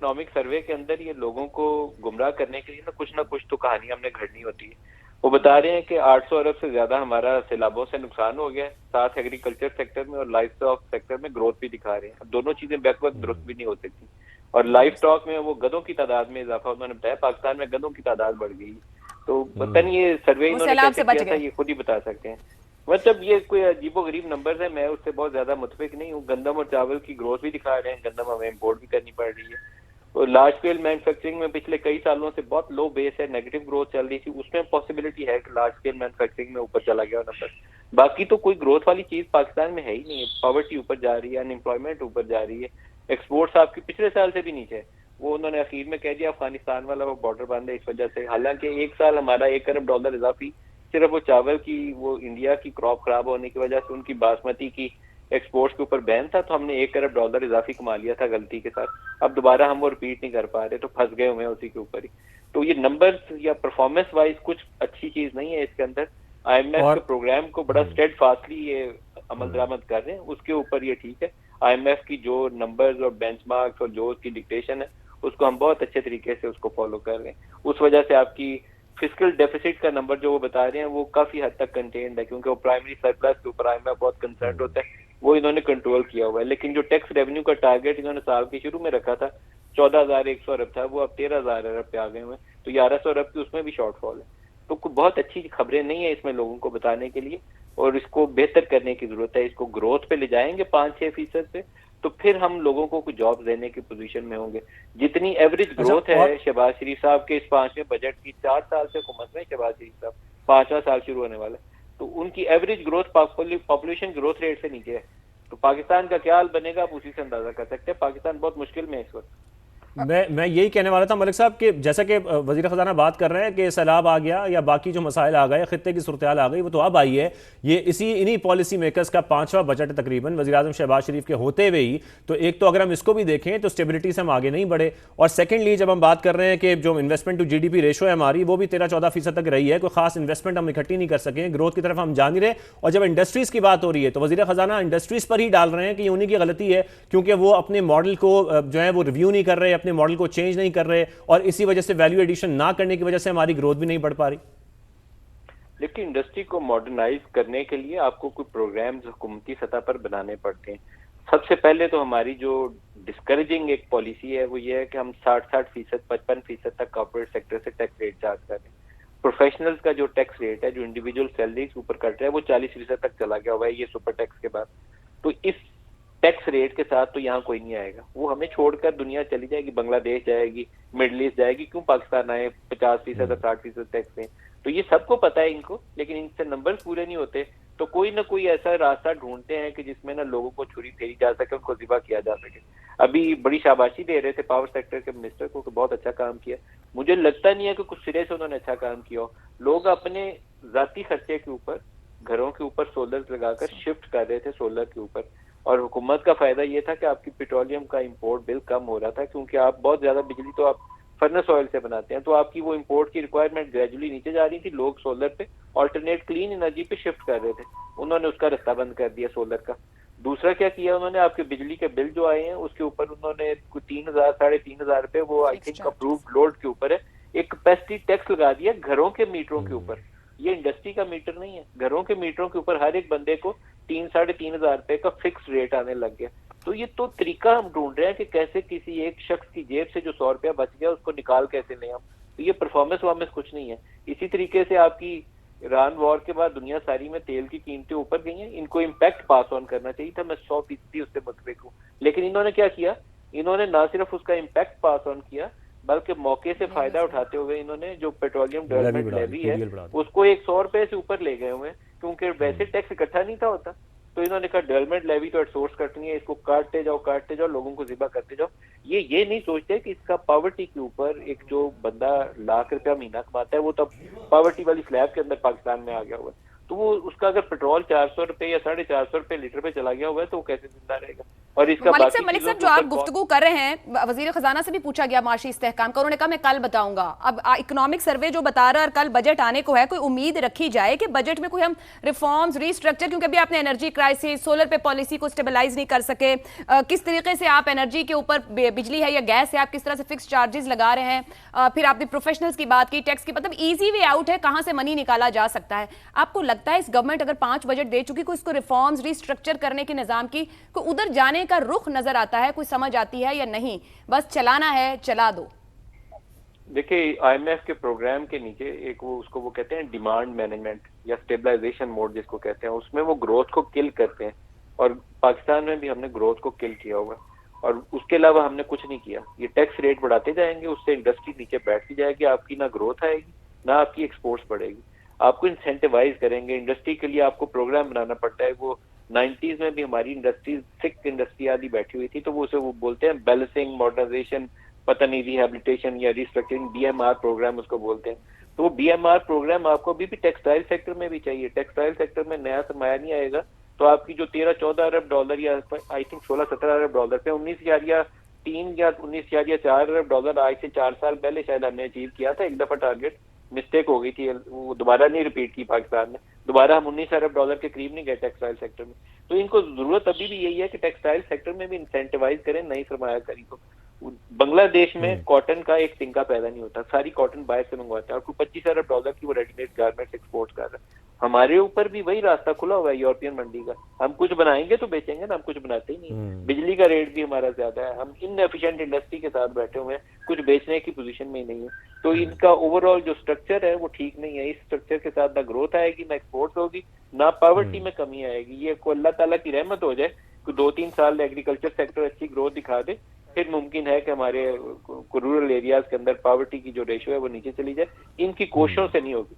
Economic survey के अंदर ये लोगों को गुमराह करने के लिए ना कुछ तो कहानी हमने घड़नी होती है। वो बता रहे हैं कि 800 अरब से ज्यादा हमारा सैलाबों से नुकसान हो गया है, साथ एग्रीकल्चर सेक्टर में और लाइफ स्टॉक सेक्टर में ग्रोथ भी दिखा रहे हैं। अब दोनों चीजें बैक वक्त दुरुस्त भी नहीं हो सकती। और लाइफ स्टॉक में वो गधों की तादाद में इजाफा उन्होंने बताया, पाकिस्तान में गधों की तादाद बढ़ गई। तो पता नहीं ये सर्वे वो इन्होंने सैलाब कैसे से बच किया था, गए। ये खुद ही बता सकते हैं। मतलब ये कोई अजीबो गरीब नंबर है, मैं उससे बहुत ज्यादा मुतफिक नहीं हूँ। गंदम और चावल की ग्रोथ भी दिखा रहे हैं, गंदम हमें इम्पोर्ट भी करनी पड़ रही है। तो लार्ज स्केल मैन्युफैक्चरिंग में पिछले कई सालों से बहुत लो बेस है, नेगेटिव ग्रोथ चल रही थी, उसमें पॉसिबिलिटी है कि लार्ज स्केल मैन्युफैक्चरिंग में ऊपर चला गया नंबर। बाकी तो कोई ग्रोथ वाली चीज पाकिस्तान में है ही नहीं है। पॉवर्टी ऊपर जा रही है, अनएम्प्लॉयमेंट ऊपर जा रही है, एक्सपोर्ट्स आपकी पिछले साल से भी नीचे है। वो उन्होंने अखीर में कह दिया अफगानिस्तान वाला वो बॉर्डर बंद है इस वजह से, हालांकि एक साल हमारा $1 अरब इजाफी सिर्फ वो चावल की, वो इंडिया की क्रॉप खराब होने की वजह से उनकी बासमती की एक्सपोर्ट्स के ऊपर बैन था, तो हमने $1 अरब इजाफी कमा लिया था गलती के साथ। अब दोबारा हम वो रिपीट नहीं कर पा रहे, तो फंस गए हुए हैं उसी के ऊपर ही। तो ये नंबर्स या परफॉर्मेंस वाइज कुछ अच्छी चीज नहीं है इसके अंदर। आईएमएफ के और प्रोग्राम को बड़ा स्टेड फास्टली ये अमल दरामद कर रहे हैं, उसके ऊपर ये ठीक है। आईएमएफ की जो नंबर्स और बेंचमार्क्स और जो उसकी डिक्टेशन है, उसको हम बहुत अच्छे तरीके से उसको फॉलो कर रहे हैं। उस वजह से आपकी फिजिकल डेफिसिट का नंबर जो वो बता रहे हैं वो काफी हद तक कंटेन्ड है, क्योंकि वो प्राइमरी सरप्लस के ऊपर आईएमएफ बहुत कंसर्न होता है, वो इन्होंने कंट्रोल किया हुआ है। लेकिन जो टैक्स रेवेन्यू का टारगेट इन्होंने साल के शुरू में रखा था 14,100 अरब था, वो अब 13,000 अरब पे आ गए हुए, तो 1100 अरब की उसमें भी शॉर्टफॉल है। तो कोई बहुत अच्छी खबरें नहीं है इसमें लोगों को बताने के लिए, और इसको बेहतर करने की जरूरत है। इसको ग्रोथ पे ले जाएंगे 5-6% से, तो फिर हम लोगों को कुछ जॉब देने की पोजीशन में होंगे। जितनी एवरेज अच्छा। ग्रोथ है और शहबाज शरीफ साहब के इस 5वें बजट की, 4 साल से हुकूमत में शहबाज शरीफ साहब 5वां साल शुरू होने वाला है, तो उनकी average growth population growth rate से नीचे है। तो पाकिस्तान का क्या हाल बनेगा आप उसी से अंदाजा कर सकते हैं। पाकिस्तान बहुत मुश्किल में है इस वक्त। मैं यही कहने वाला था मलिक साहब कि जैसा कि वजीर ख़जाना बात कर रहे हैं कि सैलाब आ गया या बाकी जो मसाइल आ गए, खित्ते की सूरत हाल आ गई, वो तो अब आई है। ये इन्हीं पॉलिसी मेकर्स का 5वां बजट है तकरीबन वज़ीर आज़म शहबाज शरीफ के होते हुए ही। तो एक तो अगर हम इसको भी देखें तो स्टेबिलिटी से हम आगे नहीं बढ़े, और सेकेंडली जब हम बात कर रहे हैं कि जो इन्वेस्टमेंट टू GDP रेशो है हमारी, वो भी 13-14% तक रही है। कोई खास इन्वेस्टमेंट हम इकट्ठी नहीं कर सके, ग्रोथ की तरफ हम जा नहीं रहे। और जब इंडस्ट्रीज की बात हो रही है तो वज़ीर ख़जाना इंडस्ट्रीज पर ही डाल रहे हैं कि उन्हीं की गलती है, क्योंकि वो अपने मॉडल को जो है वो रिव्यू नहीं कर रहे, अपने मॉडल को चेंज नहीं कर रहे, और इसी वजह से वैल्यू एडिशन ना करने की वजह से हमारी ग्रोथ भी नहीं बढ़ पा रही। लेकिन इंडस्ट्री को मॉडर्नाइज करने के लिए आपको कुछ प्रोग्राम्स हुकूमती सतह पर बनाने पड़ते हैं। सबसे पहले तो हमारी जो डिस्करेजिंग एक पॉलिसी है वो ये है कि हम 60-60%, 55% तक कॉर्पोरेट सेक्टर से टैक्स रेट चार्ज कर रहे हैं। प्रोफेशनल्स का जो टैक्स रेट है, जो इंडिविजुअल सैलरीज ऊपर कट रहा है, वो 40% तक चला गया हुआ है ये सुपर टैक्स के बाद। तो इस टैक्स रेट के साथ तो यहाँ कोई नहीं आएगा, वो हमें छोड़कर दुनिया चली जाएगी, बांग्लादेश जाएगी, मिडल ईस्ट जाएगी, क्यों पाकिस्तान आए 50% और 60% टैक्स में। तो ये सबको पता है इनको, लेकिन इनसे नंबर्स पूरे नहीं होते। तो कोई ना कोई ऐसा रास्ता ढूंढते हैं कि जिसमें ना लोगों को छुरी फेरी जा सके, उनको जिबा किया जा सके। अभी बड़ी शाबाशी दे रहे थे पावर सेक्टर के मिनिस्टर को कि बहुत अच्छा काम किया। मुझे लगता नहीं है कि कुछ सिरे से उन्होंने अच्छा काम किया हो। लोग अपने जाती खर्चे के ऊपर, घरों के ऊपर सोलर लगाकर शिफ्ट कर रहे थे सोलर के ऊपर, और हुकूमत का फायदा ये था कि आपकी पेट्रोलियम का इंपोर्ट बिल कम हो रहा था, क्योंकि आप बहुत ज्यादा बिजली तो आप फर्नेस ऑयल से बनाते हैं, तो आपकी वो इंपोर्ट की रिक्वायरमेंट ग्रेजुअली नीचे जा रही थी। लोग सोलर पे, ऑल्टरनेट क्लीन एनर्जी पे शिफ्ट कर रहे थे, उन्होंने उसका रास्ता बंद कर दिया सोलर का। दूसरा क्या किया उन्होंने, आपके बिजली के बिल जो आए हैं उसके ऊपर उन्होंने 3,000 3,500 रुपए, वो I fix think charges. Approved load के ऊपर है, एक कैपेसिटी टैक्स लगा दिया घरों के मीटरों के ऊपर। ये इंडस्ट्री का मीटर नहीं है, घरों के मीटरों के ऊपर हर एक बंदे को 3-3,500 रुपए का फिक्स रेट आने लग गया। तो ये तो तरीका हम ढूंढ रहे हैं कि कैसे किसी एक शख्स की जेब से जो 100 रुपया बच गया उसको निकाल कैसे लें हम। तो ये परफॉर्मेंस वार्मेंस कुछ नहीं है। इसी तरीके से आपकी ईरान वॉर के बाद दुनिया सारी में तेल की कीमतें ऊपर गई हैं, इनको इम्पैक्ट पास ऑन करना चाहिए था, मैं 100% उससे मुतफिक हूँ। लेकिन इन्होंने क्या किया, इन्होंने ना सिर्फ उसका इम्पैक्ट पास ऑन किया, बल्कि मौके से फायदा उठाते हुए इन्होंने जो पेट्रोलियम लेवी डेवलपमेंट बढ़ा दी, लेवी है PDL बढ़ा दी। उसको 100 रुपए से ऊपर ले गए हुए हैं, क्योंकि वैसे टैक्स इकट्ठा नहीं था होता। तो इन्होंने कहा डेवलपमेंट लेवी तो एटसोर्स कटनी है, इसको काटते जाओ, लोगों को जिबा करते जाओ। ये नहीं सोचते कि इसका पावर्टी के ऊपर, एक जो बंदा ₹1,00,000 महीना कमाता है वो तो पावर्टी वाली स्लैब के अंदर पाकिस्तान में आ गया हुआ है। तो वो उसका अगर पेट्रोल 400 रुपए या 450 रुपए लीटर पे चला गया हुआ है तो वो कैसे जिंदा रहेगा। और इसका बाकी मलिक चीजों साहब के जो आप ऊपर गुफ्तगू कर रहे हैं, वजीर खजाना से भी पूछा गया माशी इस्तेहकाम का, उन्होंने कहा मैं कल बताऊंगा। अब इकोनॉमिक सर्वे जो बता रहा है और कल बजट आने को है, कोई उम्मीद रखी जाए कि बजट में कोई हम रिफॉर्म्स, रीस्ट्रक्चर, क्योंकि अभी आपने एनर्जी क्राइसिस, सोलर पे पॉलिसी को स्टेबलाइज नहीं कर सके, किस तरीके से आप एनर्जी के ऊपर, बिजली है या गैस है, आप किस तरह से फिक्स चार्जेस लगा रहे हैं, फिर आपने प्रोफेशनल्स की बात की, टैक्स की, मतलब ईजी वे आउट है, कहां से मनी निकाला जा सकता है। आपको लगता है इस गवर्नमेंट अगर 5 बजट दे चुकी, कोई इसको रिफॉर्म्स, रीस्ट्रक्चर करने के निजाम की कोई उधर जाने का रुख नजर आता है, कोई समझ आती है या नहीं, बस चलाना है चला दो? देखिए, आईएमएफ के प्रोग्राम के नीचे एक वो कहते हैं डिमांड मैनेजमेंट या स्टेबलाइजेशन मोड जिसको कहते हैं, उसमें वो ग्रोथ को किल करते हैं। और पाकिस्तान में भी हमने ग्रोथ को किल किया होगा और उसके अलावा हमने कुछ नहीं किया। ये टैक्स रेट बढ़ाते जाएंगे, उससे इंडस्ट्री नीचे बैठती जाएगी, आपकी ना ग्रोथ आएगी ना आपकी एक्सपोर्ट्स बढ़ेगी। आपको इंसेंटिवाइज करेंगे, इंडस्ट्री के लिए आपको प्रोग्राम बनाना पड़ता है। वो 90s में भी हमारी इंडस्ट्री, सिक इंडस्ट्री आदि बैठी हुई थी, तो वो उसे वो बोलते हैं बैलेंसिंग, मॉडर्नाइजेशन, पता नहीं रिहेबिलिटेशन या रिस्ट्रक्चरिंग, बीएमआर प्रोग्राम उसको बोलते हैं। तो वो बीएमआर प्रोग्राम आपको अभी भी टेक्सटाइल सेक्टर में भी चाहिए। टेक्सटाइल सेक्टर में नया सरमाया नहीं आएगा तो आपकी जो 13-14 अरब डॉलर या आई थिंक 16-17 अरब डॉलर पे 19,000 या 3 या 19,000 या 4 अरब डॉलर आज से 4 साल पहले शायद हमने अचीव किया था एक दफा टारगेट। मिस्टेक हो गई थी, वो दोबारा नहीं रिपीट की पाकिस्तान ने। दोबारा हम 19 अरब डॉलर के करीब नहीं गए टेक्सटाइल सेक्टर में। तो इनको जरूरत अभी भी यही है कि टेक्सटाइल सेक्टर में भी इंसेंटिवाइज करें नई सरमायाकारी को। बांग्लादेश में कॉटन का एक तिनका पैदा नहीं होता, सारी कॉटन बाहर से मंगवाता है और 25 अरब डॉलर की वो रेडीमेड गारमेंट्स एक्सपोर्ट कर रहा है। हमारे ऊपर भी वही रास्ता खुला हुआ है यूरोपियन मंडी का। हम कुछ बनाएंगे तो बेचेंगे ना, हम कुछ बनाते ही नहीं। बिजली का रेट भी हमारा ज्यादा है, हम इनएफिशिएंट इंडस्ट्री के साथ बैठे हुए हैं, कुछ बेचने की पोजीशन में ही नहीं है। तो इनका ओवरऑल जो स्ट्रक्चर है वो ठीक नहीं है। इस स्ट्रक्चर के साथ ना ग्रोथ आएगी, ना एक्सपोर्ट्स होगी, ना पावर्टी में कमी आएगी। ये को अल्लाह ताला की रहमत हो जाए कि 2-3 साल एग्रीकल्चर सेक्टर अच्छी ग्रोथ दिखा दे, फिर मुमकिन है कि हमारे रूरल एरियाज के अंदर पावर्टी की जो रेशियो है वो नीचे चली जाए। इनकी कोशिशों से नहीं होगी।